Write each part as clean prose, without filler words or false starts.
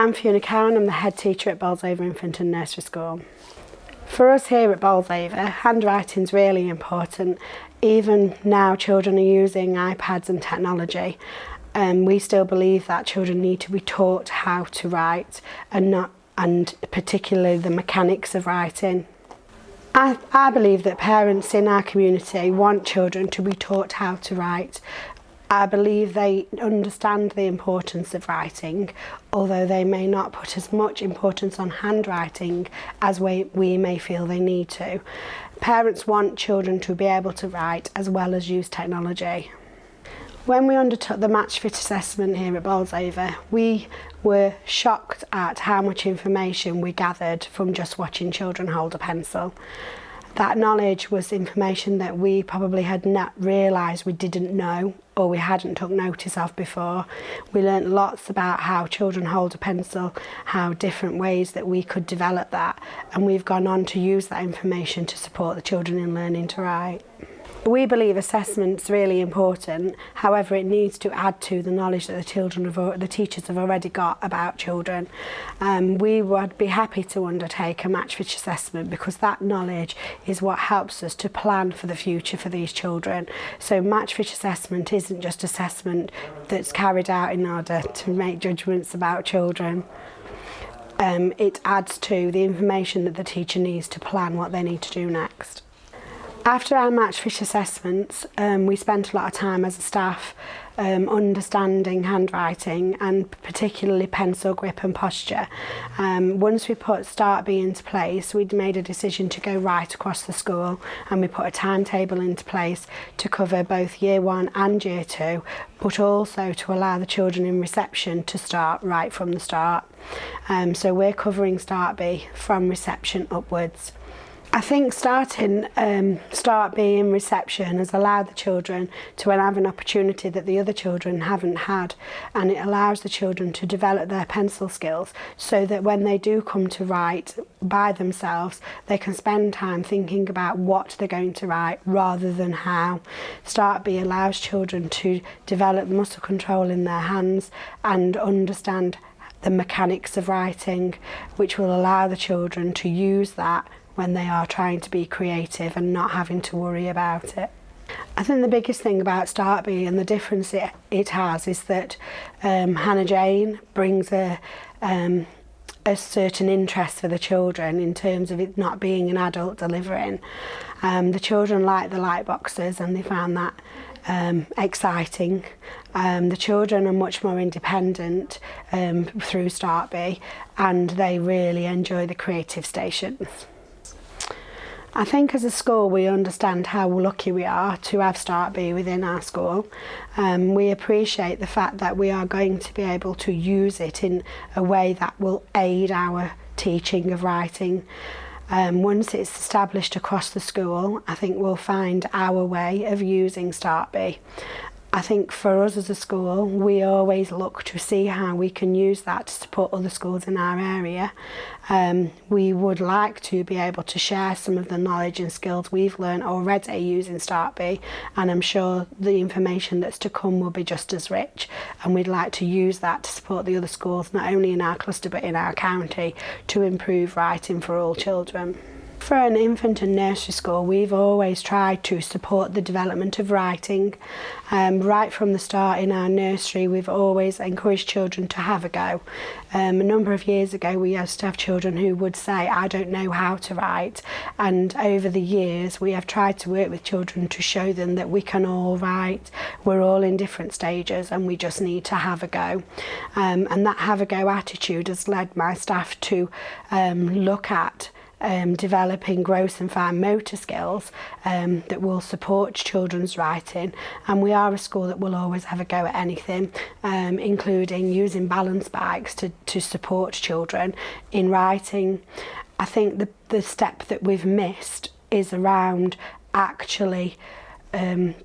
I'm Fiona Cowan, I'm the head teacher at Bolsover Infant and Nursery School. For us here at Bolsover, handwriting is really important. Even now children are using iPads and technology, we still believe that children need to be taught how to write and particularly the mechanics of writing. I believe that parents in our community want children to be taught how to write. I believe they understand the importance of writing, although they may not put as much importance on handwriting as we may feel they need to. Parents want children to be able to write as well as use technology. When we undertook the match fit assessment here at Bolsover, we were shocked at how much information we gathered from just watching children hold a pencil. That knowledge was information that we probably had not realised we didn't know or we hadn't took notice of before. We learnt lots about how children hold a pencil, how different ways that we could develop that, and we've gone on to use that information to support the children in learning to write. We believe assessment's really important, however it needs to add to the knowledge that the teachers have already got about children. We would be happy to undertake a match fit assessment because that knowledge is what helps us to plan for the future for these children. So match fit assessment isn't just assessment that's carried out in order to make judgments about children. It adds to the information that the teacher needs to plan what they need to do next. After our match fit assessments, we spent a lot of time as a staff understanding handwriting and particularly pencil grip and posture. Once we put Start B into place, we'd made a decision to go right across the school, and we put a timetable into place to cover both Year 1 and Year 2, but also to allow the children in reception to start right from the start. So we're covering Start B from reception upwards. I think starting Start B in reception has allowed the children to have an opportunity that the other children haven't had, and it allows the children to develop their pencil skills so that when they do come to write by themselves, they can spend time thinking about what they're going to write rather than how. Start B allows children to develop muscle control in their hands and understand the mechanics of writing, which will allow the children to use that when they are trying to be creative and not having to worry about it. I think the biggest thing about Start B and the difference it has is that Hannah Jane brings a certain interest for the children in terms of it not being an adult delivering. The children like the light boxes and they found that exciting. The children are much more independent through Start B, and they really enjoy the creative stations. I think as a school we understand how lucky we are to have Start B within our school. We appreciate the fact that we are going to be able to use it in a way that will aid our teaching of writing. Once it's established across the school, I think we'll find our way of using Start B. I think for us as a school, we always look to see how we can use that to support other schools in our area. We would like to be able to share some of the knowledge and skills we've learned already using Start B, and I'm sure the information that's to come will be just as rich, and we'd like to use that to support the other schools, not only in our cluster but in our county, to improve writing for all children. For an infant and nursery school, we've always tried to support the development of writing. Right from the start in our nursery, we've always encouraged children to have a go. A number of years ago, we used to have children who would say, "I don't know how to write." And over the years, we have tried to work with children to show them that we can all write. We're all in different stages and we just need to have a go. And that have a go attitude has led my staff to look at developing gross and fine motor skills that will support children's writing, and we are a school that will always have a go at anything, including using balance bikes to support children in writing. I think the step that we've missed is around actually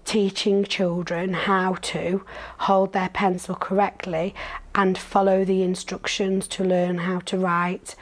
teaching children how to hold their pencil correctly and follow the instructions to learn how to write.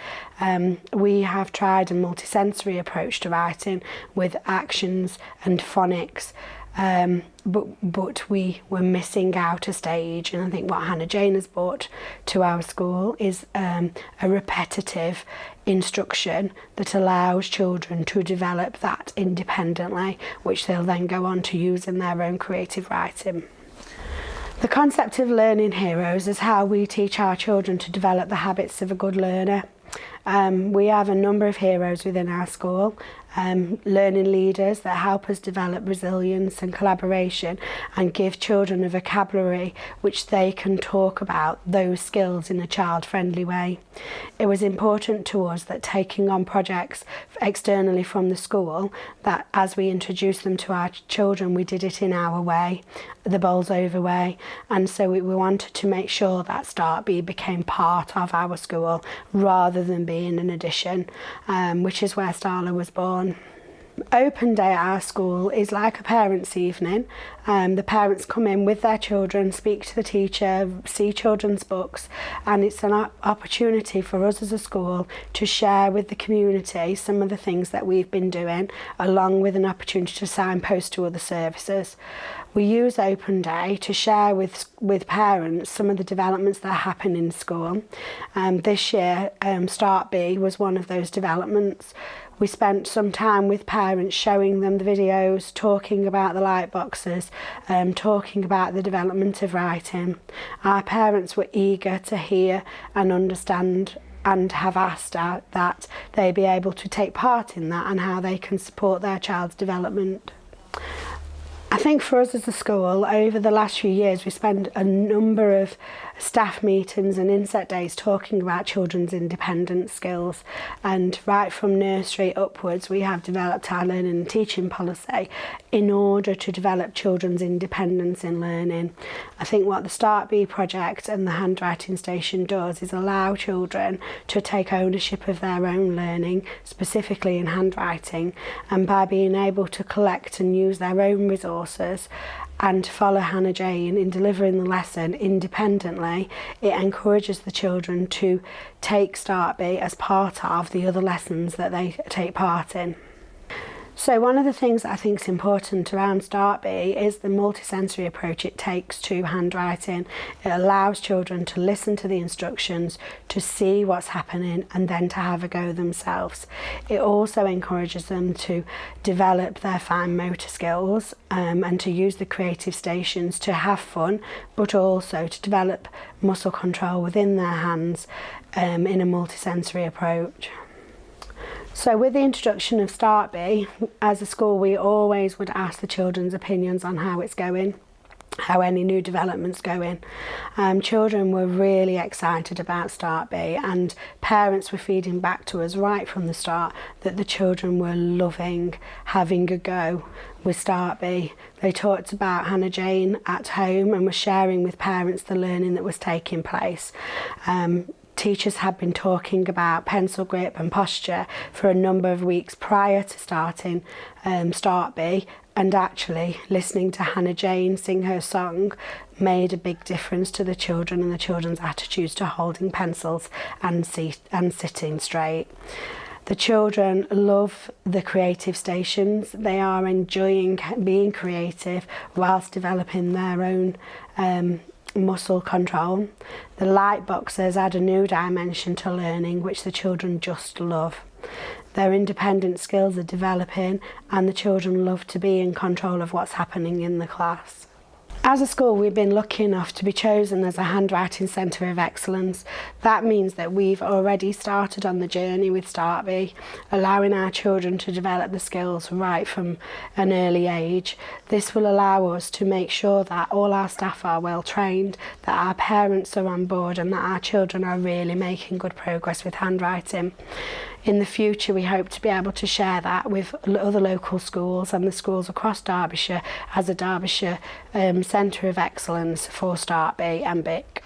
We have tried a multisensory approach to writing with actions and phonics, but we were missing out a stage, and I think what Hannah Jane has brought to our school is a repetitive instruction that allows children to develop that independently, which they'll then go on to use in their own creative writing. The concept of learning heroes is how we teach our children to develop the habits of a good learner. We have a number of heroes within our school, learning leaders that help us develop resilience and collaboration and give children a vocabulary which they can talk about those skills in a child-friendly way. It was important to us that taking on projects externally from the school, that as we introduced them to our children, we did it in our way, the bowls over way, and so we wanted to make sure that Start B became part of our school rather than being an addition, which is where Starla was born. Open day at our school is like a parents' evening. The parents come in with their children, speak to the teacher, see children's books, and it's an opportunity for us as a school to share with the community some of the things that we've been doing, along with an opportunity to signpost to other services. We use Open Day to share with parents some of the developments that are happening in school. This year, Start B was one of those developments. We spent some time with parents showing them the videos, talking about the light boxes, talking about the development of writing. Our parents were eager to hear and understand and have asked that they be able to take part in that and how they can support their child's development. I think for us as a school, over the last few years, we spent a number of staff meetings and inset days talking about children's independent skills, and right from nursery upwards we have developed our learning and teaching policy in order to develop children's independence in learning. I think what the Start B project and the handwriting station does is allow children to take ownership of their own learning, specifically in handwriting, and by being able to collect and use their own resources and follow Hannah Jane in delivering the lesson independently, it encourages the children to take Start B as part of the other lessons that they take part in. So one of the things I think is important around Start B is the multisensory approach it takes to handwriting. It allows children to listen to the instructions, to see what's happening, and then to have a go themselves. It also encourages them to develop their fine motor skills and to use the creative stations to have fun, but also to develop muscle control within their hands in a multisensory approach. So with the introduction of Start B, as a school we always would ask the children's opinions on how it's going, how any new developments going. Children were really excited about Start B, and parents were feeding back to us right from the start that the children were loving having a go with Start B. They talked about Hannah Jane at home and were sharing with parents the learning that was taking place. Teachers had been talking about pencil grip and posture for a number of weeks prior to starting Start B, and actually listening to Hannah Jane sing her song made a big difference to the children and the children's attitudes to holding pencils and sitting straight. The children love the creative stations. They are enjoying being creative whilst developing their own muscle control. The light boxes add a new dimension to learning, which the children just love. Their independent skills are developing, and the children love to be in control of what's happening in the class. As a school, we've been lucky enough to be chosen as a handwriting centre of excellence. That means that we've already started on the journey with Start B, allowing our children to develop the skills right from an early age. This will allow us to make sure that all our staff are well trained, that our parents are on board, and that our children are really making good progress with handwriting. In the future, we hope to be able to share that with other local schools and the schools across Derbyshire as a Derbyshire Centre of Excellence for Start B and BIC.